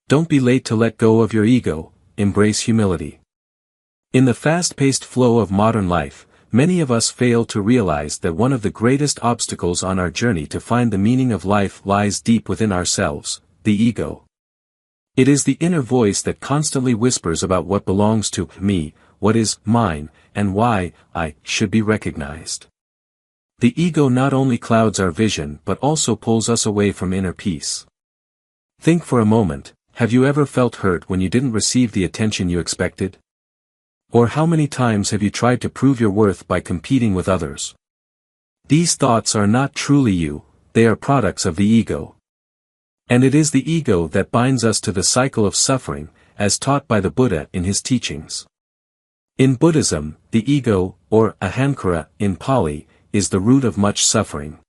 Don't be late to let go of your ego, embrace humility. In the fast-paced flow of modern life, many of us fail to realize that one of the greatest obstacles on our journey to find the meaning of life lies deep within ourselves, the ego. It is the inner voice that constantly whispers about what belongs to me, what is mine, and why I should be recognized. The ego not only clouds our vision but also pulls us away from inner peace. Think for a moment, have you ever felt hurt when you didn't receive the attention you expected? Or how many times have you tried to prove your worth by competing with others? These thoughts are not truly you, they are products of the ego. And it is the ego that binds us to the cycle of suffering, as taught by the Buddha in his teachings. In Buddhism, the ego, or ahankara in Pali, is the root of much suffering.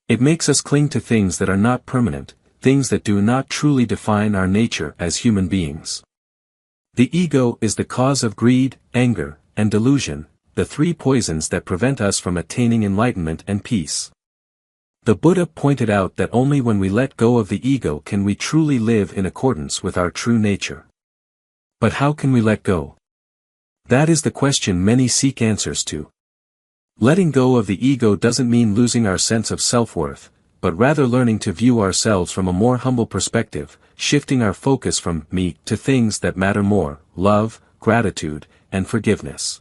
It makes us cling to things that are not permanent, things that do not truly define our nature as human beings. The ego is the cause of greed, anger, and delusion, the three poisons that prevent us from attaining enlightenment and peace. The Buddha pointed out that only when we let go of the ego can we truly live in accordance with our true nature. But how can we let go? That is the question many seek answers to. Letting go of the ego doesn't mean losing our sense of self-worth, but rather learning to view ourselves from a more humble perspective, shifting our focus from me to things that matter more, love, gratitude, and forgiveness.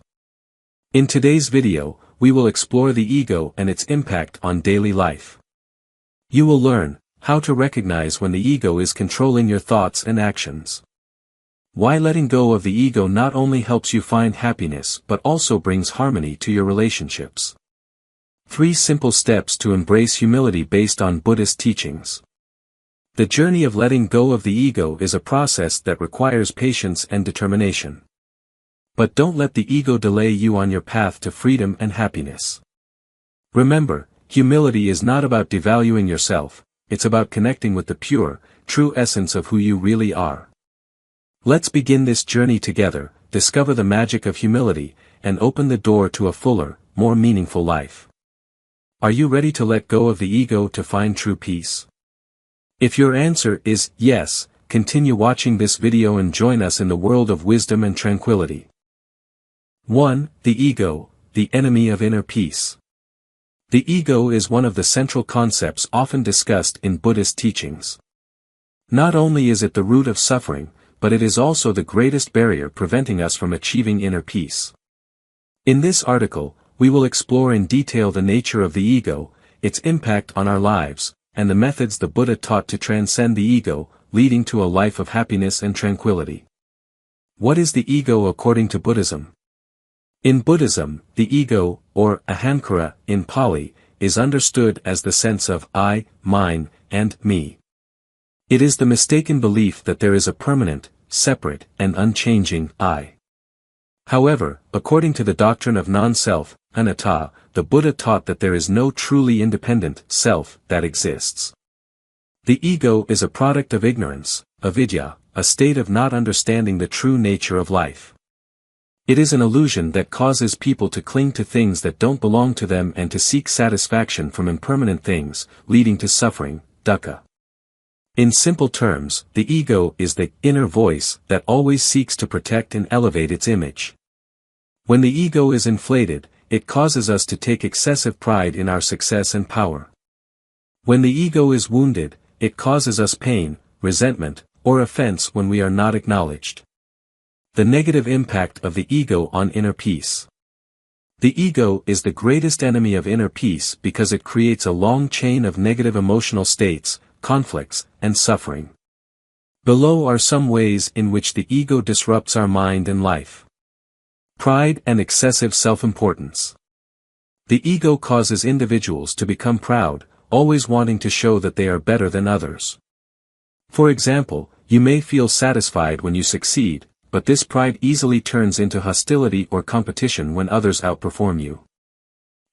In today's video, we will explore the ego and its impact on daily life. You will learn how to recognize when the ego is controlling your thoughts and actions. Why letting go of the ego not only helps you find happiness but also brings harmony to your relationships. 3 simple steps to embrace humility based on Buddhist teachings. The journey of letting go of the ego is a process that requires patience and determination. But don't let the ego delay you on your path to freedom and happiness. Remember, humility is not about devaluing yourself, it's about connecting with the pure, true essence of who you really are. Let's begin this journey together, discover the magic of humility, and open the door to a fuller, more meaningful life. Are you ready to let go of the ego to find true peace? If your answer is yes, continue watching this video and join us in the world of wisdom and tranquility. 1. The ego, the enemy of inner peace. The ego is one of the central concepts often discussed in Buddhist teachings. Not only is it the root of suffering, but it is also the greatest barrier preventing us from achieving inner peace. In this article, we will explore in detail the nature of the ego, its impact on our lives, and the methods the Buddha taught to transcend the ego, leading to a life of happiness and tranquility. What is the ego according to Buddhism? In Buddhism, the ego, or ahankara in Pali, is understood as the sense of I, mine, and me. It is the mistaken belief that there is a permanent, separate, and unchanging I. However, according to the doctrine of non-self, anatta, the Buddha taught that there is no truly independent self that exists. The ego is a product of ignorance, avidya, a state of not understanding the true nature of life. It is an illusion that causes people to cling to things that don't belong to them and to seek satisfaction from impermanent things, leading to suffering, dukkha. In simple terms, the ego is the inner voice that always seeks to protect and elevate its image. When the ego is inflated, it causes us to take excessive pride in our success and power. When the ego is wounded, it causes us pain, resentment, or offense when we are not acknowledged. The negative impact of the ego on inner peace. The ego is the greatest enemy of inner peace because it creates a long chain of negative emotional states, conflicts, and suffering. Below are some ways in which the ego disrupts our mind and life. Pride and excessive self-importance. The ego causes individuals to become proud, always wanting to show that they are better than others. For example, you may feel satisfied when you succeed, but this pride easily turns into hostility or competition when others outperform you.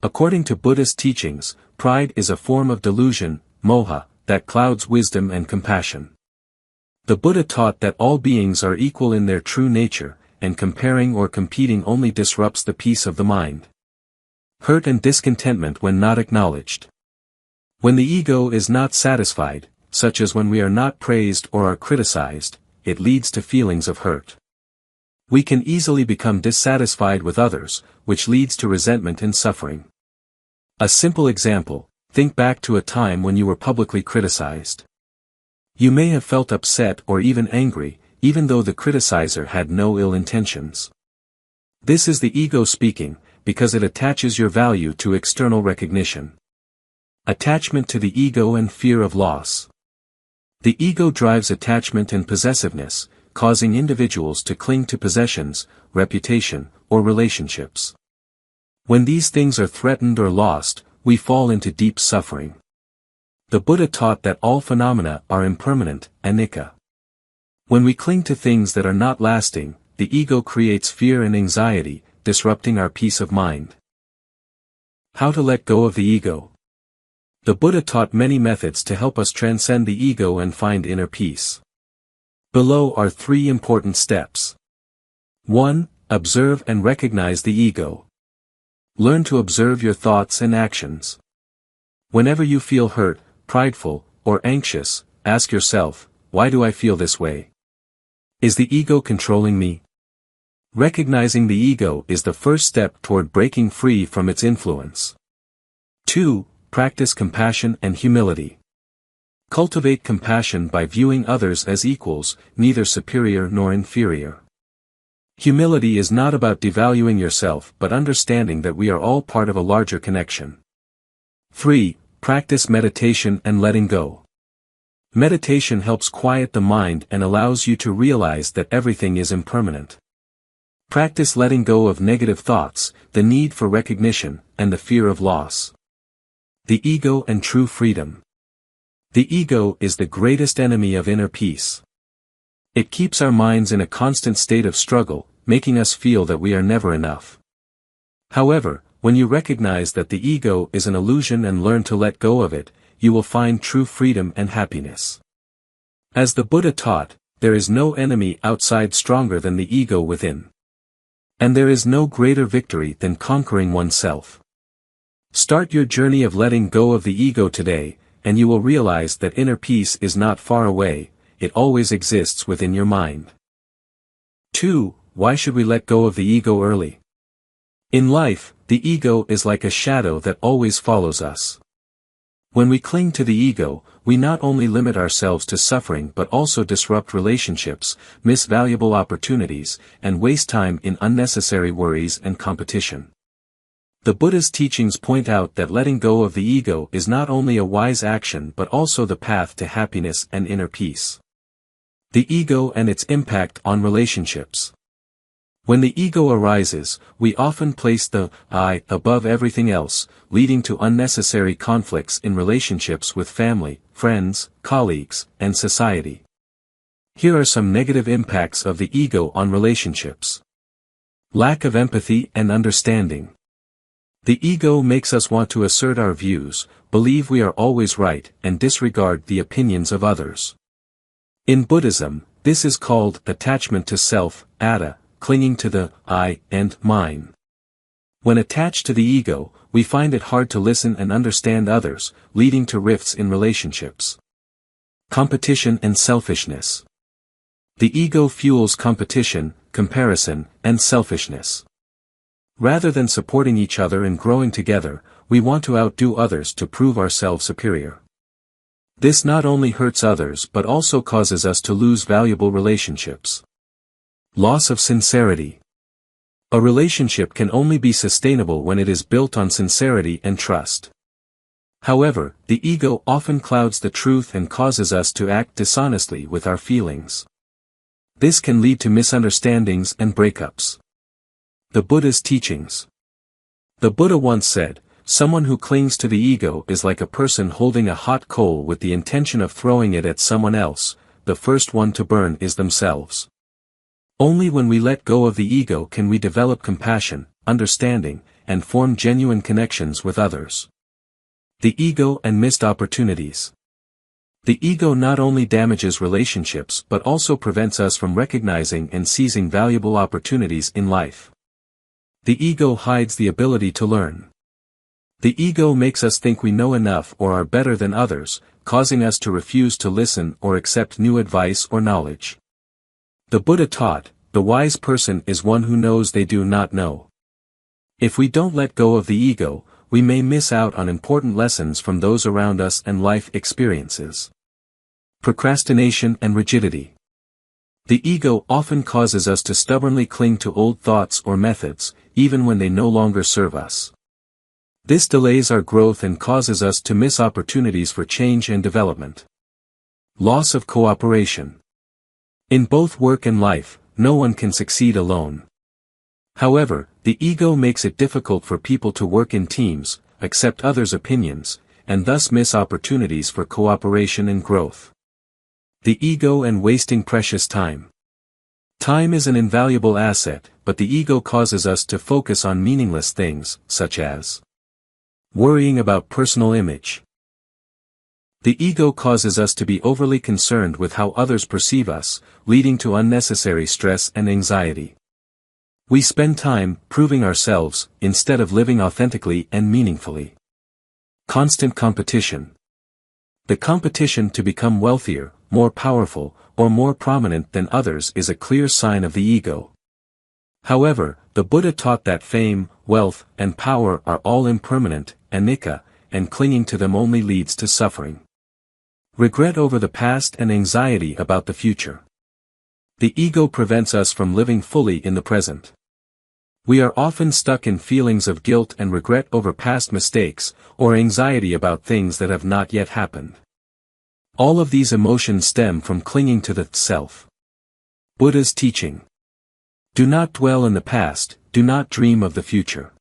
According to Buddhist teachings, pride is a form of delusion, moha, that clouds wisdom and compassion. The Buddha taught that all beings are equal in their true nature, and comparing or competing only disrupts the peace of the mind. Hurt and discontentment when not acknowledged. When the ego is not satisfied, such as when we are not praised or are criticized, it leads to feelings of hurt. We can easily become dissatisfied with others, which leads to resentment and suffering. A simple example, think back to a time when you were publicly criticized. You may have felt upset or even angry, even though the criticizer had no ill intentions. This is the ego speaking, because it attaches your value to external recognition. Attachment to the ego and fear of loss. The ego drives attachment and possessiveness, causing individuals to cling to possessions, reputation, or relationships. When these things are threatened or lost, we fall into deep suffering. The Buddha taught that all phenomena are impermanent, anicca. When we cling to things that are not lasting, the ego creates fear and anxiety, disrupting our peace of mind. How to let go of the ego. The Buddha taught many methods to help us transcend the ego and find inner peace. Below are 3 important steps. 1. Observe and recognize the ego. Learn to observe your thoughts and actions. Whenever you feel hurt, prideful, or anxious, ask yourself, why do I feel this way? Is the ego controlling me? Recognizing the ego is the first step toward breaking free from its influence. 2. Practice compassion and humility. Cultivate compassion by viewing others as equals, neither superior nor inferior. Humility is not about devaluing yourself but understanding that we are all part of a larger connection. 3. Practice meditation and letting go. Meditation helps quiet the mind and allows you to realize that everything is impermanent. Practice letting go of negative thoughts, the need for recognition, and the fear of loss. The ego and true freedom. The ego is the greatest enemy of inner peace. It keeps our minds in a constant state of struggle, making us feel that we are never enough. However, when you recognize that the ego is an illusion and learn to let go of it, you will find true freedom and happiness. As the Buddha taught, there is no enemy outside stronger than the ego within. And there is no greater victory than conquering oneself. Start your journey of letting go of the ego today, and you will realize that inner peace is not far away, it always exists within your mind. 2. Why should we let go of the ego early? In life, the ego is like a shadow that always follows us. When we cling to the ego, we not only limit ourselves to suffering but also disrupt relationships, miss valuable opportunities, and waste time in unnecessary worries and competition. The Buddha's teachings point out that letting go of the ego is not only a wise action but also the path to happiness and inner peace. The ego and its impact on relationships. When the ego arises, we often place the I above everything else, leading to unnecessary conflicts in relationships with family, friends, colleagues, and society. Here are some negative impacts of the ego on relationships. Lack of empathy and understanding. The ego makes us want to assert our views, believe we are always right, and disregard the opinions of others. In Buddhism, this is called attachment to self, atta, clinging to the I and mine. When attached to the ego, we find it hard to listen and understand others, leading to rifts in relationships. Competition and selfishness. The ego fuels competition, comparison, and selfishness. Rather than supporting each other and growing together, we want to outdo others to prove ourselves superior. This not only hurts others but also causes us to lose valuable relationships. Loss of sincerity. A relationship can only be sustainable when it is built on sincerity and trust. However, the ego often clouds the truth and causes us to act dishonestly with our feelings. This can lead to misunderstandings and breakups. The Buddha's teachings. The Buddha once said, "Someone who clings to the ego is like a person holding a hot coal with the intention of throwing it at someone else, the first one to burn is themselves." Only when we let go of the ego can we develop compassion, understanding, and form genuine connections with others. The ego and missed opportunities. The ego not only damages relationships but also prevents us from recognizing and seizing valuable opportunities in life. The ego hides the ability to learn. The ego makes us think we know enough or are better than others, causing us to refuse to listen or accept new advice or knowledge. The Buddha taught, the wise person is one who knows they do not know. If we don't let go of the ego, we may miss out on important lessons from those around us and life experiences. Procrastination and rigidity. The ego often causes us to stubbornly cling to old thoughts or methods, even when they no longer serve us. This delays our growth and causes us to miss opportunities for change and development. Loss of cooperation. In both work and life, no one can succeed alone. However, the ego makes it difficult for people to work in teams, accept others' opinions, and thus miss opportunities for cooperation and growth. The ego and wasting precious time. Time is an invaluable asset, but the ego causes us to focus on meaningless things, such as worrying about personal image. The ego causes us to be overly concerned with how others perceive us, leading to unnecessary stress and anxiety. We spend time proving ourselves, instead of living authentically and meaningfully. Constant competition. The competition to become wealthier, more powerful, or more prominent than others is a clear sign of the ego. However, the Buddha taught that fame, wealth, and power are all impermanent, anicca, and clinging to them only leads to suffering. Regret over the past and anxiety about the future. The ego prevents us from living fully in the present. We are often stuck in feelings of guilt and regret over past mistakes, or anxiety about things that have not yet happened. All of these emotions stem from clinging to the self. Buddha's teaching. Do not dwell in the past, do not dream of the future.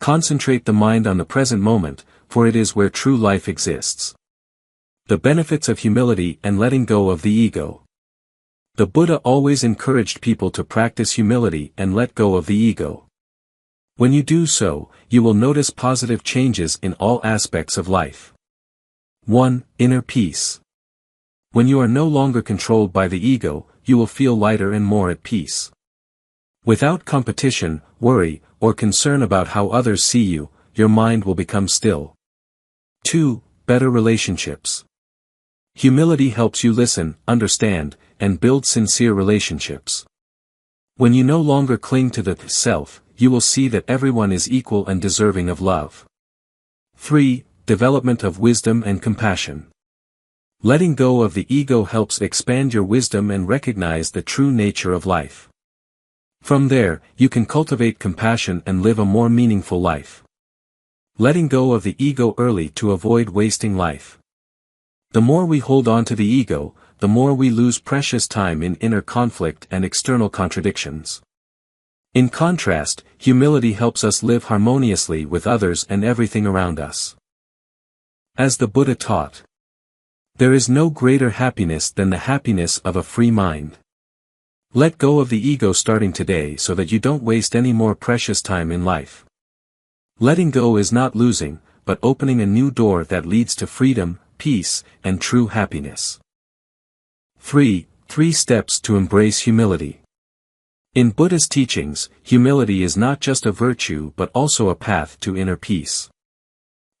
Concentrate the mind on the present moment, for it is where true life exists. The benefits of humility and letting go of the ego. The Buddha always encouraged people to practice humility and let go of the ego. When you do so, you will notice positive changes in all aspects of life. 1. Inner peace. When you are no longer controlled by the ego, you will feel lighter and more at peace. Without competition, worry, or concern about how others see you, your mind will become still. 2. Better relationships. Humility helps you listen, understand, and build sincere relationships. When you no longer cling to the self, you will see that everyone is equal and deserving of love. 3. Development of wisdom and compassion. Letting go of the ego helps expand your wisdom and recognize the true nature of life. From there, you can cultivate compassion and live a more meaningful life. Letting go of the ego early to avoid wasting life. The more we hold on to the ego, the more we lose precious time in inner conflict and external contradictions. In contrast, humility helps us live harmoniously with others and everything around us. As the Buddha taught, there is no greater happiness than the happiness of a free mind. Let go of the ego starting today so that you don't waste any more precious time in life. Letting go is not losing, but opening a new door that leads to freedom, peace, and true happiness. 3. 3 steps to embrace humility. In Buddhist teachings, humility is not just a virtue but also a path to inner peace.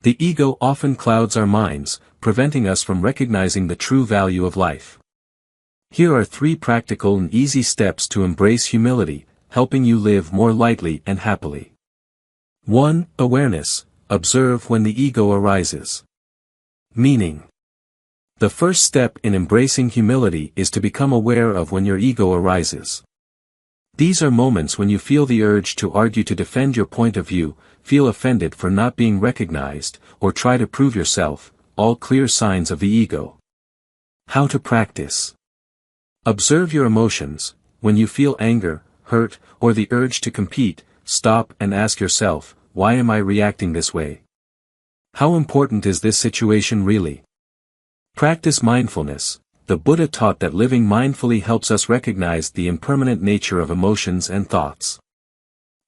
The ego often clouds our minds, preventing us from recognizing the true value of life. Here are 3 practical and easy steps to embrace humility, helping you live more lightly and happily. 1. Awareness. Observe when the ego arises. Meaning. The first step in embracing humility is to become aware of when your ego arises. These are moments when you feel the urge to argue to defend your point of view, feel offended for not being recognized, or try to prove yourself, all clear signs of the ego. How to practice. Observe your emotions. When you feel anger, hurt, or the urge to compete, stop and ask yourself, why am I reacting this way? How important is this situation really? Practice mindfulness. The Buddha taught that living mindfully helps us recognize the impermanent nature of emotions and thoughts.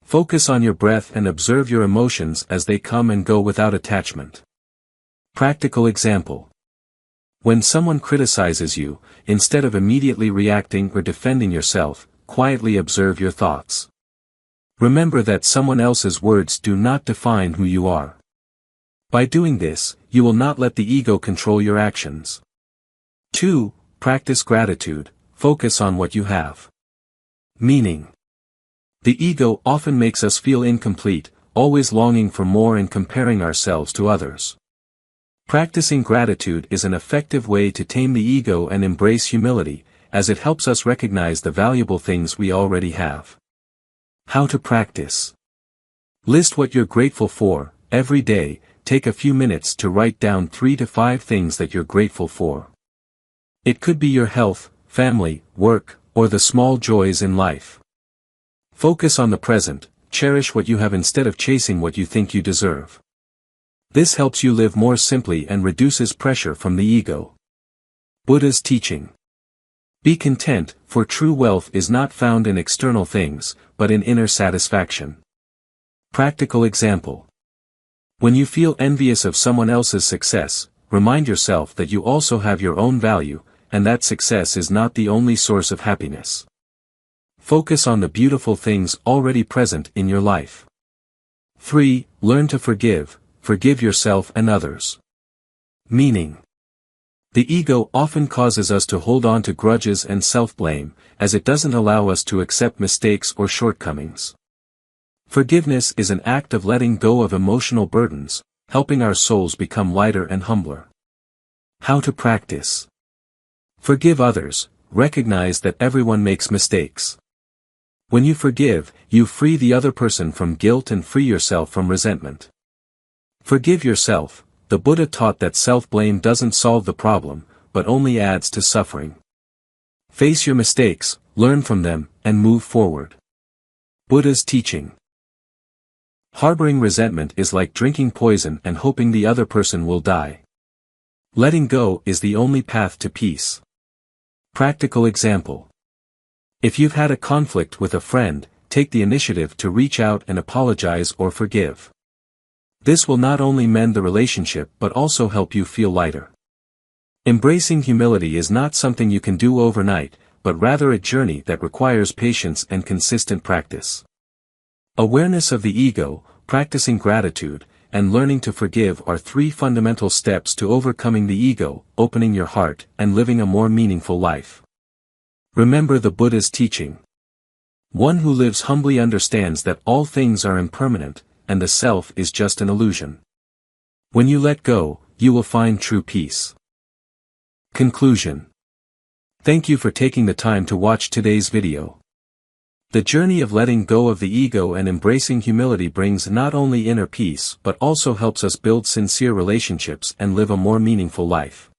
Focus on your breath and observe your emotions as they come and go without attachment. Practical example. When someone criticizes you, instead of immediately reacting or defending yourself, quietly observe your thoughts. Remember that someone else's words do not define who you are. By doing this, you will not let the ego control your actions. 2. Practice gratitude. Focus on what you have. Meaning. The ego often makes us feel incomplete, always longing for more and comparing ourselves to others. Practicing gratitude is an effective way to tame the ego and embrace humility, as it helps us recognize the valuable things we already have. How to practice. List what you're grateful for. Every day, take a few minutes to write down 3 to 5 things that you're grateful for. It could be your health, family, work, or the small joys in life. Focus on the present, cherish what you have instead of chasing what you think you deserve. This helps you live more simply and reduces pressure from the ego. Buddha's teaching. Be content, for true wealth is not found in external things, but in inner satisfaction. Practical example. When you feel envious of someone else's success, remind yourself that you also have your own value, and that success is not the only source of happiness. Focus on the beautiful things already present in your life. 3. Learn to forgive. Forgive yourself and others. Meaning. The ego often causes us to hold on to grudges and self-blame, as it doesn't allow us to accept mistakes or shortcomings. Forgiveness is an act of letting go of emotional burdens, helping our souls become lighter and humbler. How to practice. Forgive others. Recognize that everyone makes mistakes. When you forgive, you free the other person from guilt and free yourself from resentment. Forgive yourself. The Buddha taught that self-blame doesn't solve the problem, but only adds to suffering. Face your mistakes, learn from them, and move forward. Buddha's teaching. Harboring resentment is like drinking poison and hoping the other person will die. Letting go is the only path to peace. Practical example. If you've had a conflict with a friend, take the initiative to reach out and apologize or forgive. This will not only mend the relationship but also help you feel lighter. Embracing humility is not something you can do overnight, but rather a journey that requires patience and consistent practice. Awareness of the ego, practicing gratitude, and learning to forgive are 3 fundamental steps to overcoming the ego, opening your heart, and living a more meaningful life. Remember the Buddha's teaching. One who lives humbly understands that all things are impermanent, and the self is just an illusion. When you let go, you will find true peace. Conclusion. Thank you for taking the time to watch today's video. The journey of letting go of the ego and embracing humility brings not only inner peace but also helps us build sincere relationships and live a more meaningful life.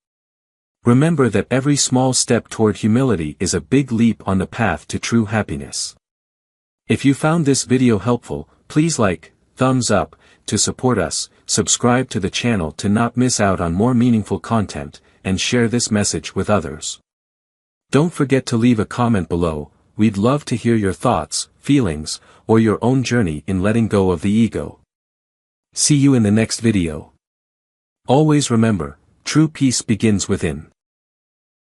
Remember that every small step toward humility is a big leap on the path to true happiness. If you found this video helpful, please like, thumbs up, to support us, subscribe to the channel to not miss out on more meaningful content, and share this message with others. Don't forget to leave a comment below. We'd love to hear your thoughts, feelings, or your own journey in letting go of the ego. See you in the next video. Always remember, true peace begins within.